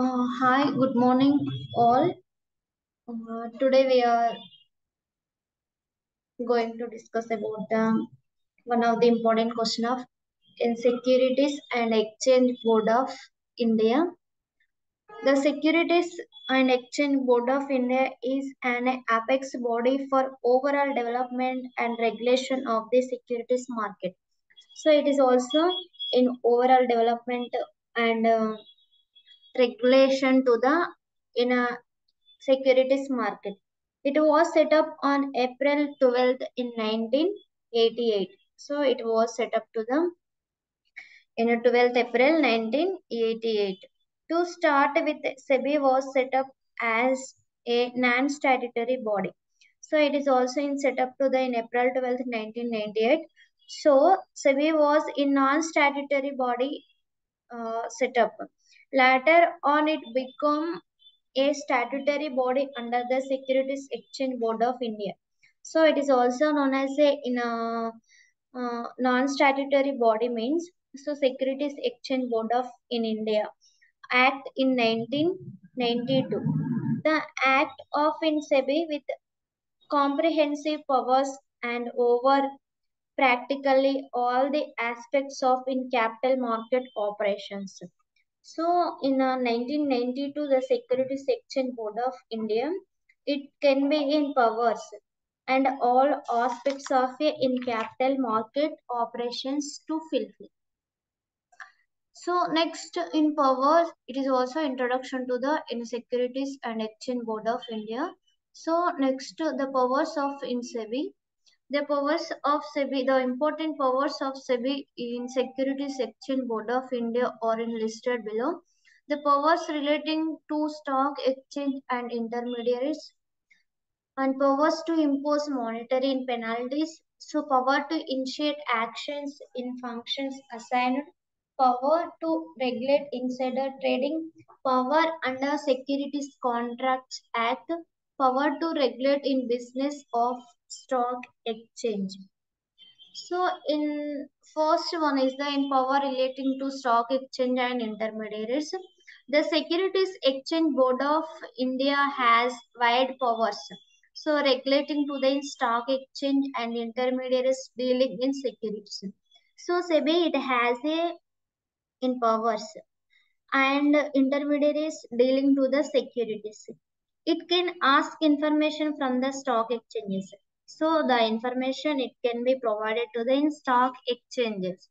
Hi, good morning, all. Today we are going to discuss about one of the important question of Securities and Exchange Board of India. The Securities and Exchange Board of India is an apex body for overall development and regulation of the securities market. So it is also in overall development and regulation to the in a securities market. It was set up on April 12th in 1988. So it was set up to the in 12th April 1988. To start with, SEBI was set up as a non-statutory body. So it is also in set up to the in April 12th 1998. So SEBI was in non-statutory body set up. Later on, it became a statutory body under the Securities Exchange Board of India. So it is also known as a in a non-statutory body means so Securities Exchange Board of in India Act in 1992. The Act of in SEBI with comprehensive powers and over practically all the aspects of in capital market operations. So in 1992, the Securities Exchange Board of India, it can be in powers and all aspects of a in capital market operations to fulfill. So next in powers, it is also introduction to the in Securities and Exchange Board of India. So next the powers of in SEBI. The powers of SEBI, the important powers of SEBI in Securities Exchange Board of India are listed below. The powers relating to stock exchange and intermediaries and powers to impose monetary penalties. So power to initiate actions in functions assigned, power to regulate insider trading, power under Securities Contracts Act, power to regulate in business of stock exchange. So in first one is the in power relating to stock exchange and intermediaries. The Securities Exchange Board of India has wide powers. So regulating to the stock exchange and intermediaries dealing in securities. So SEBI it has a in powers and intermediaries dealing to the securities. It can ask information from the stock exchanges. So the information it can be provided to the stock exchanges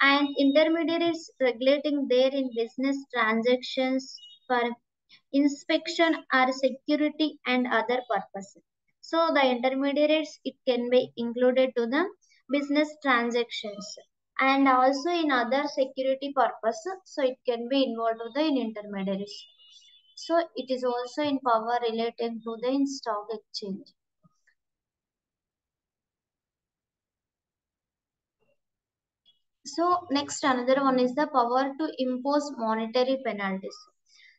and intermediaries regulating their in business transactions for inspection or security and other purposes. So the intermediaries it can be included to the business transactions and also in other security purpose. So it can be involved to the in intermediaries. So it is also in power related to the in stock exchange. So next another one is the power to impose monetary penalties.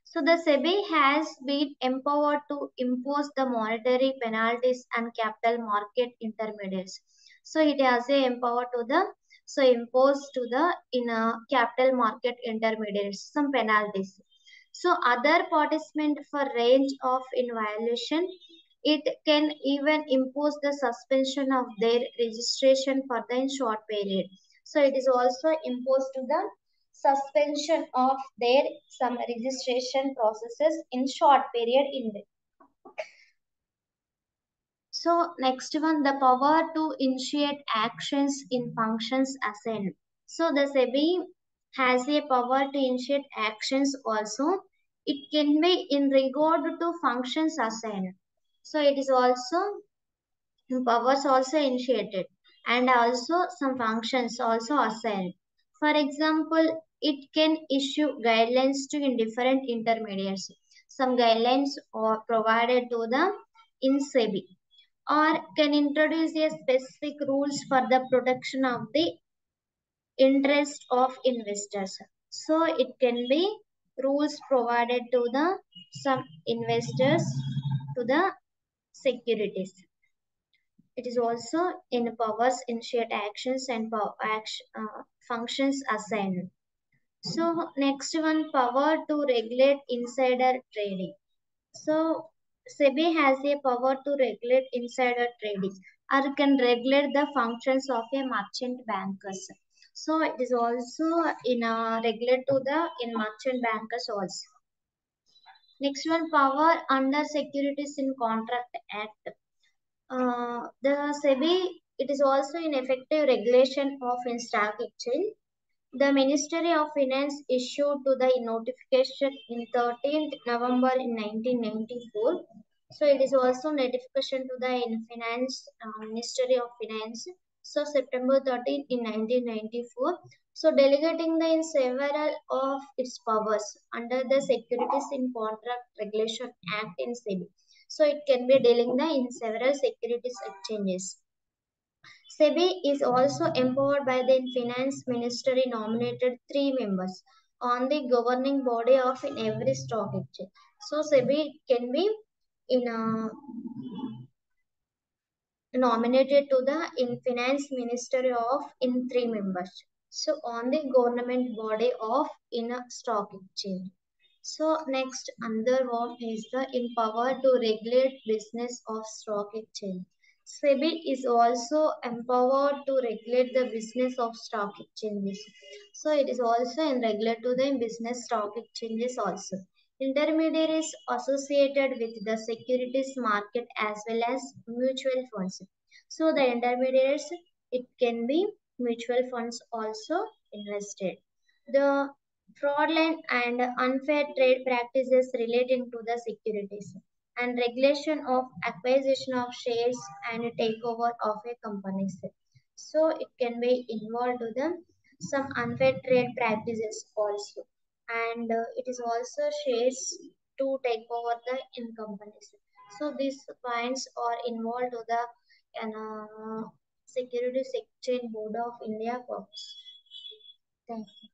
So the SEBI has been empowered to impose the monetary penalties and capital market intermediaries. So it has a empower to the so impose to the in a capital market intermediaries some penalties. So other participant for range of in violation, it can even impose the suspension of their registration for the short period. So it is also imposed to the suspension of their some registration processes in short period in the. So next one, the power to initiate actions in functions assigned. So the SEBI has a power to initiate actions also. It can be in regard to functions assigned. So it is also powers also initiated and also some functions also assigned. For example, it can issue guidelines to different intermediaries. Some guidelines are provided to the in SEBI or can introduce a specific rules for the protection of the interest of investors. So it can be rules provided to the some investors to the securities. It is also in powers initiate actions and functions assigned. So next one, power to regulate insider trading. So SEBI has a power to regulate insider trading or can regulate the functions of a merchant bankers. So it is also in a regulate to the in merchant bankers also. Next one, power under Securities in Contract Act. The SEBI, it is also in effective regulation of in stock exchange. The Ministry of Finance issued to the notification in 13th November in 1994. So it is also notification to the in Finance Ministry of Finance. So September 13th in 1994. So delegating the in several of its powers under the Securities in Contract Regulation Act in SEBI. So it can be dealing the in several securities exchanges. SEBI is also empowered by the Finance Ministry nominated three members on the governing body of in every stock exchange. So SEBI can be in nominated to the in finance ministry of in three members. So on the government body of in a stock exchange. So next another one is the empower to regulate business of stock exchange. SEBI is also empowered to regulate the business of stock exchanges. So it is also in regulate to the business stock exchanges also. Intermediaries associated with the securities market as well as mutual funds. So the intermediaries, it can be mutual funds also invested. The fraudulent and unfair trade practices relating to the securities and regulation of acquisition of shares and takeover of a companies. So it can be involved to the some unfair trade practices also, and it is also shares to take over the in companies. So these points are involved to the Securities Exchange Board of India purpose. Thank you.